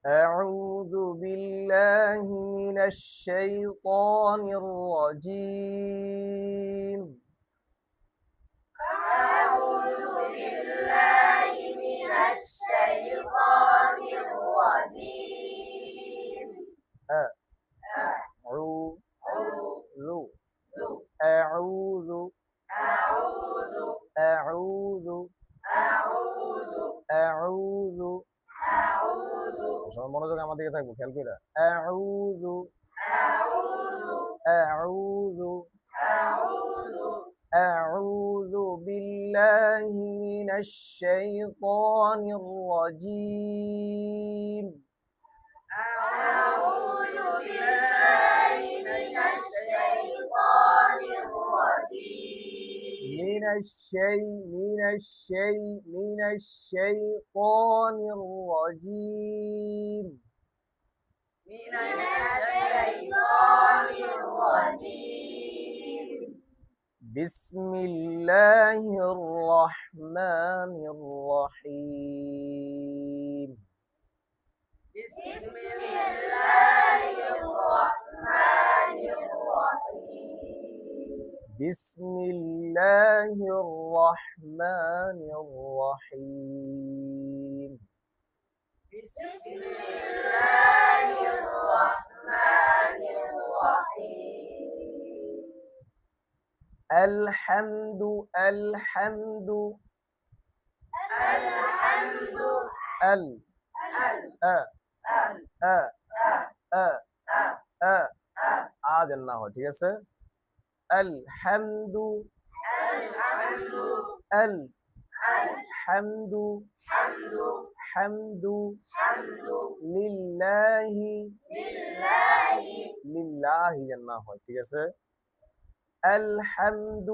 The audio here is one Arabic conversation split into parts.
أعوذ بالله من الشيطان الرجيم. أعوذ بالله من الشيطان الرجيم. أعوذ أعوذ أعوذ أعوذ أعوذ أعوذ أعوذ أعوذ সবার মনোযোগ আমার দিকে থাকবো, খেয়াল করে। আউযু أعوذ আউযু أعوذ أعوذ بالله من الشيطان الرجيم. أعوذ بالله من الشيطان الرجيم. من الشيطان الرجيم. من الشيطان الرجيم. بسم الله الرحمن الرحيم. بسم الله الرحمن الرحيم. بسم الله الرحمن الرحيم. بسم الله الرحمن الرحيم. الحمد الحمد الحمد ال أ أ أ أ আদেন না হয়, ঠিক আছে। الحمد الحمد الحمد حمد حمد حمد لله لله لله জান্না হয়, ঠিক আছে। الحمد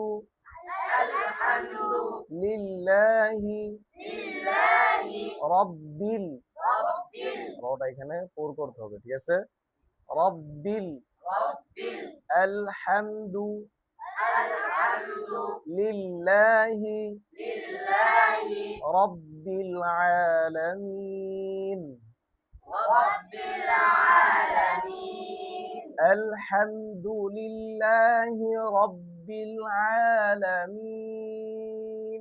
الحمد لله لله রব্বিল رب রটা এখানে পোর করতে হবে, ঠিক আছে। রব্বিল رب الحمد الحمد لله لله رب العالمين. رب العالمين. الحمد لله رب العالمين.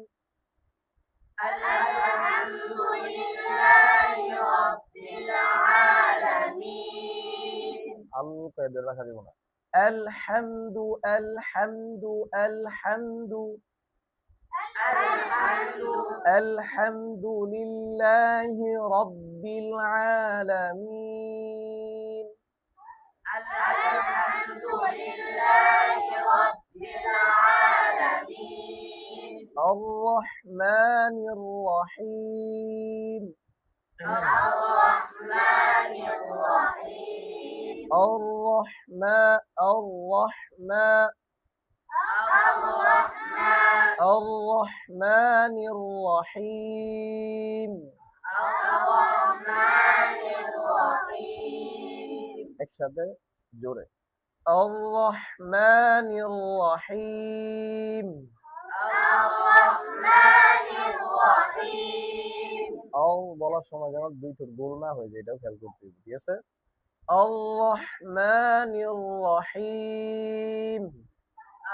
الحمد لله رب العالمين. আল্লাহ রাখা যাব না। الحمد الحمد الحمد الحمد الحمد لله رب العالمين. الحمد لله رب العالمين. الرحمن الرحيم. الرحمن الرحيم. الرحمن الرحمن الرحيم. الرحمن الرحيم. একসাথে জোরে। الرحمن الرحيم. الرحمن الرحيم. বলার সময় যেন দুই ঠোঁট গোল না হয়ে যায়, এটাও খেয়াল করতে হবে, ঠিক আছে। الرحمن الرحيم.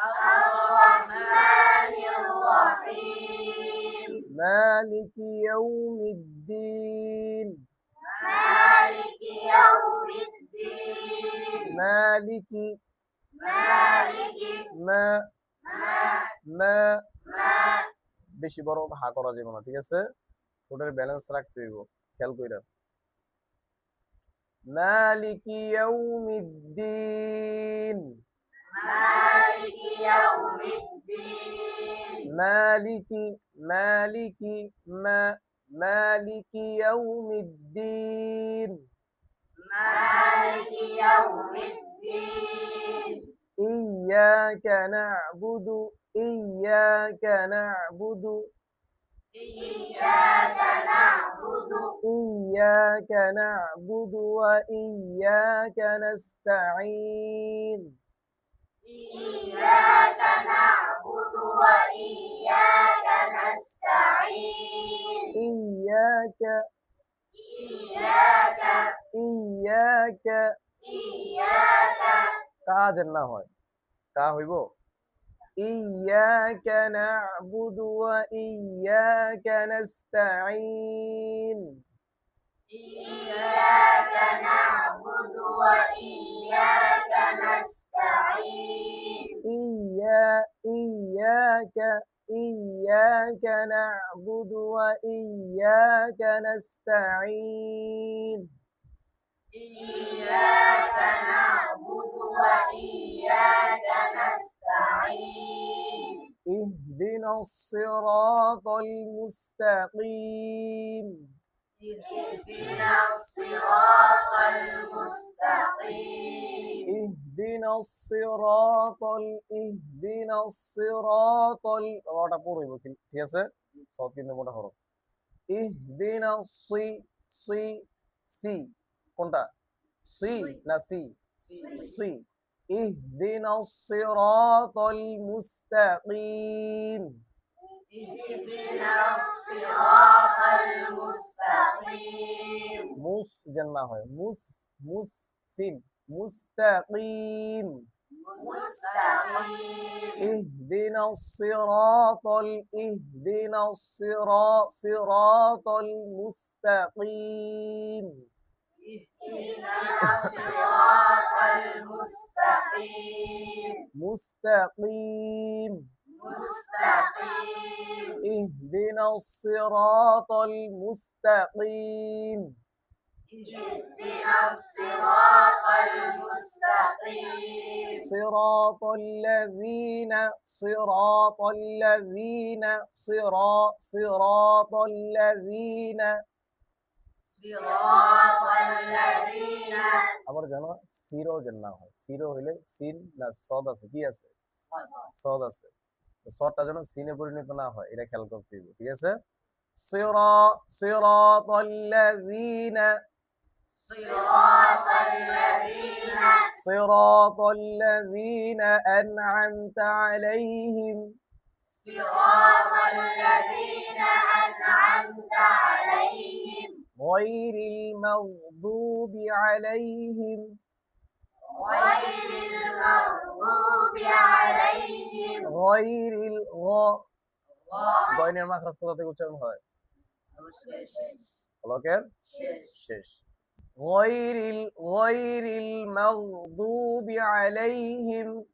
الرحمن الرحيم. مالك يوم الدين. مالك يوم الدين. مالك مالك ما ما বেশি বড় হা করা যাবে না, ঠিক আছে। ঠোঁটের ব্যালেন্স রাখতে হইব, খেয়াল কইরা। مالك يوم الدين. مالك يوم الدين. مالك مالك يوم الدين. مالك يوم الدين. إياك نعبد إياك نعبد إياك نعبد إياك نعبد وإياك نستعين. إياك نعبد وإياك نستعين. إياك إياك إياك কা যেন না হয় কা হইব إياك نعبد وإياك نستعين إياك نعبد وإياك نستعين إياك نعبد وإياك نستعين إياك نعبد وإياك نستعين اهدنا الصراط المستقيم اهدنا الصراط المستقيم اهدنا الصراط রাটা পুরো হইব ঠিক আছে সব কিন্তু মোটা হরফ اهدنا সি সি কোনটা সি না সি সি اهدنا الصراط المستقيم اهدنا الصراط المستقيم মুস যেন না হয় মুস সিন মুস্তাকিম مستقيم اهدنا صراط المستقيم اهدنا الصراط المستقيم مستقيم مستقيم اهدنا الصراط المستقيم اهدنا الصراط المستقيم صراط الذين صراط الذين আবার জানো সিরো যেন না হয় সিরো হইলে সিন না সদ আছে কি আছে সদ আছে তো সদটা যেন সিনে পরিণত না হয় এটা খেয়াল করতে হবে ঠিক আছে صراط الذين صراط الذين أنعمت عليهم صراط الذين أنعمت عليهم غير المغضوب عليهم غير المغضوب عليهم غير গয়নের মাখরাজ কোথা থেকে উচ্চারণ হয় হলকের শেষ غير المغضوب عليهم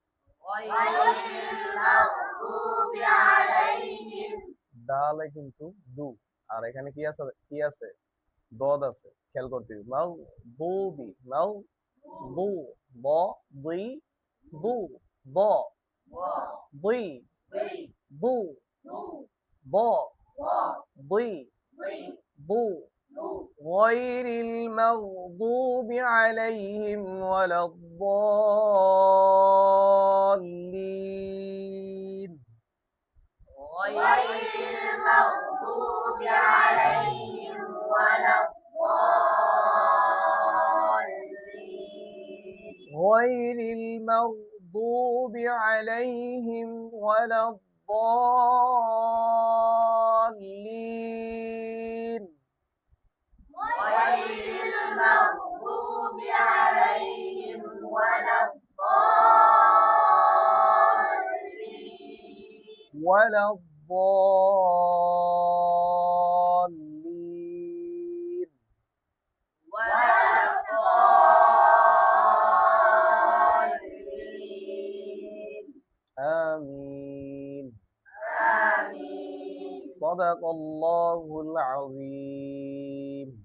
غير المغضوب عليهم দালে কিন্তু দু আর এখানে কি আছে দদ আছে খেয়াল করতে হবে মাগদুবি দু ব দুই দু ব দুই দু ব দুই দু غير المغضوب عليهم ولا الضالين غير المغضوب عليهم ولا الضالين غير المغضوب عليهم ولا الضالين غير المغضوب عليهم ولا الضالين ولا الضالين ولا الضالين آمين آمين صدق الله العظيم